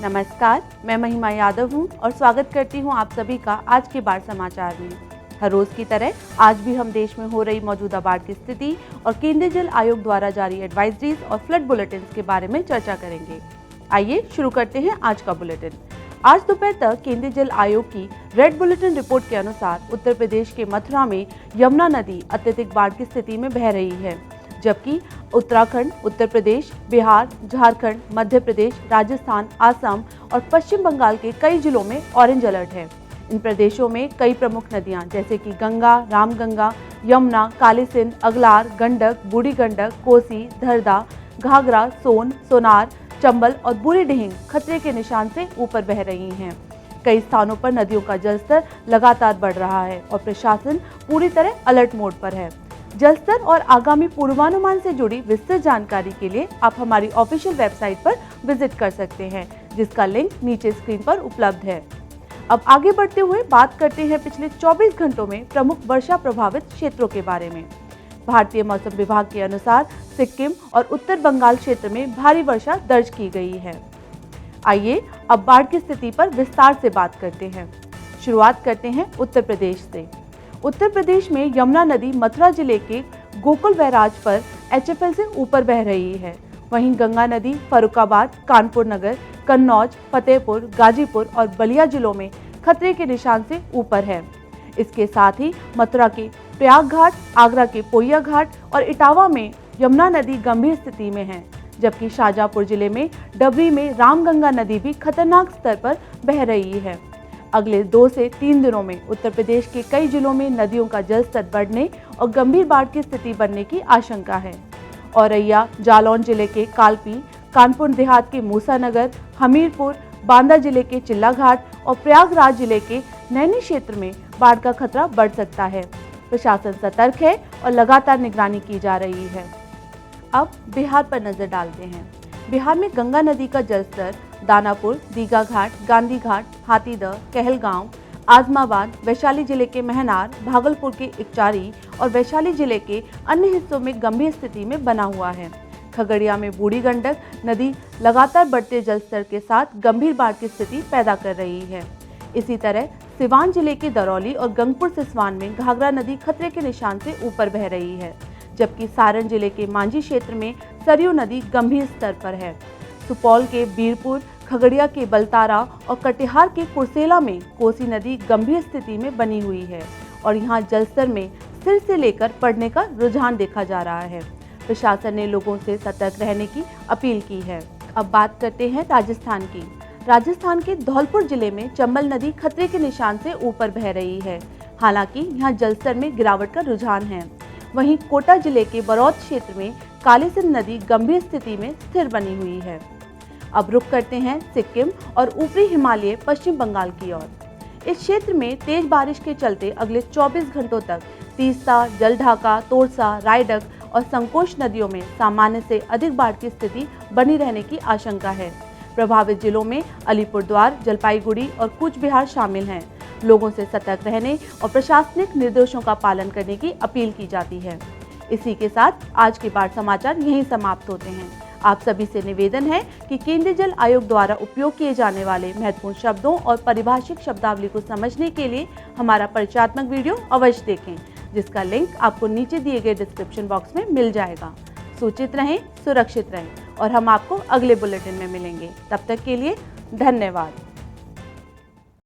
नमस्कार, मैं महिमा यादव हूं और स्वागत करती हूं आप सभी का आज के बाढ़ समाचार में। हर रोज की तरह आज भी हम देश में हो रही मौजूदा बाढ़ की स्थिति और केंद्रीय जल आयोग द्वारा जारी एडवाइजरीज और फ्लड बुलेटिन के बारे में चर्चा करेंगे। आइए शुरू करते हैं आज का बुलेटिन। आज दोपहर तक केंद्रीय जल आयोग की रेड बुलेटिन रिपोर्ट के अनुसार उत्तर प्रदेश के मथुरा में यमुना नदी अत्यधिक बाढ़ की स्थिति में बह रही है, जबकि उत्तराखंड, उत्तर प्रदेश, बिहार, झारखंड, मध्य प्रदेश, राजस्थान, असम और पश्चिम बंगाल के कई जिलों में ऑरेंज अलर्ट है। इन प्रदेशों में कई प्रमुख नदियां जैसे कि गंगा, रामगंगा, यमुना, काली सिंध, अगलार, गंडक, बूढ़ी गंडक, कोसी, धरदा, घाघरा, सोन, सोनार, चंबल और बूढ़ी डिहिंग खतरे के निशान से ऊपर बह रही हैं। कई स्थानों पर नदियों का जलस्तर लगातार बढ़ रहा है और प्रशासन पूरी तरह अलर्ट मोड पर है। जलस्तर और आगामी पूर्वानुमान से जुड़ी विस्तृत जानकारी के लिए आप हमारी ऑफिशियल वेबसाइट पर विजिट कर सकते हैं, जिसका लिंक नीचे स्क्रीन पर उपलब्ध है। अब आगे बढ़ते हुए बात करते हैं पिछले 24 घंटों में प्रमुख वर्षा प्रभावित क्षेत्रों के बारे में। भारतीय मौसम विभाग के अनुसार सिक्किम और उत्तर बंगाल क्षेत्र में भारी वर्षा दर्ज की गई है। आइए अब बाढ़ की स्थिति पर विस्तार से बात करते हैं। शुरुआत करते हैं उत्तर प्रदेश से। उत्तर प्रदेश में यमुना नदी मथुरा जिले के गोकुल बैराज पर HFL से ऊपर बह रही है। वहीं गंगा नदी फर्रुखाबाद, कानपुर नगर, कन्नौज, फतेहपुर, गाजीपुर और बलिया जिलों में खतरे के निशान से ऊपर है। इसके साथ ही मथुरा के प्रयाग घाट, आगरा के पोइया घाट और इटावा में यमुना नदी गंभीर स्थिति में है, जबकि शाहजहांपुर जिले में डबरी में रामगंगा नदी भी खतरनाक स्तर पर बह रही है। अगले 2 से 3 दिनों में उत्तर प्रदेश के कई जिलों में नदियों का जलस्तर बढ़ने और गंभीर बाढ़ की स्थिति बनने की आशंका है। औरैया, जालौन जिले के कालपी, कानपुर देहात के मूसानगर, हमीरपुर, बांदा जिले के चिल्ला घाट और प्रयागराज जिले के नैनी क्षेत्र में बाढ़ का खतरा बढ़ सकता है। प्रशासन सतर्क है और लगातार निगरानी की जा रही है। अब बिहार पर नजर डालते हैं। बिहार में गंगा नदी का जलस्तर दानापुर, दीघा घाट, गांधी घाट, हाथीदह, कहलगांव, आजमाबाद, वैशाली जिले के महनार, भागलपुर के इकचारी और वैशाली जिले के अन्य हिस्सों में गंभीर स्थिति में बना हुआ है। खगड़िया में बूढ़ी गंडक नदी लगातार बढ़ते जलस्तर के साथ गंभीर बाढ़ की स्थिति पैदा कर रही है। इसी तरह सिवान जिले के दरौली और गंगपुर सिसवान में घाघरा नदी खतरे के निशान से ऊपर बह रही है, जबकि सारण जिले के मांझी क्षेत्र में सरयू नदी गंभीर स्तर पर है। सुपौल के बीरपुर, खगड़िया के बलतारा और कटिहार के कुर्सेला में कोसी नदी गंभीर स्थिति में बनी हुई है और यहां जलस्तर में स्थिर से लेकर बढ़ने का रुझान देखा जा रहा है। प्रशासन ने लोगों से सतर्क रहने की अपील की है। अब बात करते हैं राजस्थान की। राजस्थान के धौलपुर जिले में चंबल नदी खतरे के निशान से ऊपर बह रही है। हालांकि यहां जलस्तर में गिरावट का रुझान है। वहीं कोटा जिले के बरौत क्षेत्र में काली सिंध नदी गंभीर स्थिति में स्थिर बनी हुई है। अब रुख करते हैं सिक्किम और ऊपरी हिमालय पश्चिम बंगाल की ओर। इस क्षेत्र में तेज बारिश के चलते अगले 24 घंटों तक तीस्ता, जलढाका, तोरसा, रायडक और संकोश नदियों में सामान्य से अधिक बाढ़ की स्थिति बनी रहने की आशंका है। प्रभावित जिलों में अलीपुरद्वार, जलपाईगुड़ी और कूच बिहार शामिल हैं। लोगों से सतर्क रहने और प्रशासनिक निर्देशों का पालन करने की अपील की जाती है। इसी के साथ आज के बाढ़ समाचार यहीं समाप्त होते हैं। आप सभी से निवेदन है कि केंद्रीय जल आयोग द्वारा उपयोग किए जाने वाले महत्वपूर्ण शब्दों और पारिभाषिक शब्दावली को समझने के लिए हमारा परिचयात्मक वीडियो अवश्य देखें, जिसका लिंक आपको नीचे दिए गए डिस्क्रिप्शन बॉक्स में मिल जाएगा। सूचित रहें, सुरक्षित रहें और हम आपको अगले बुलेटिन में मिलेंगे। तब तक के लिए धन्यवाद।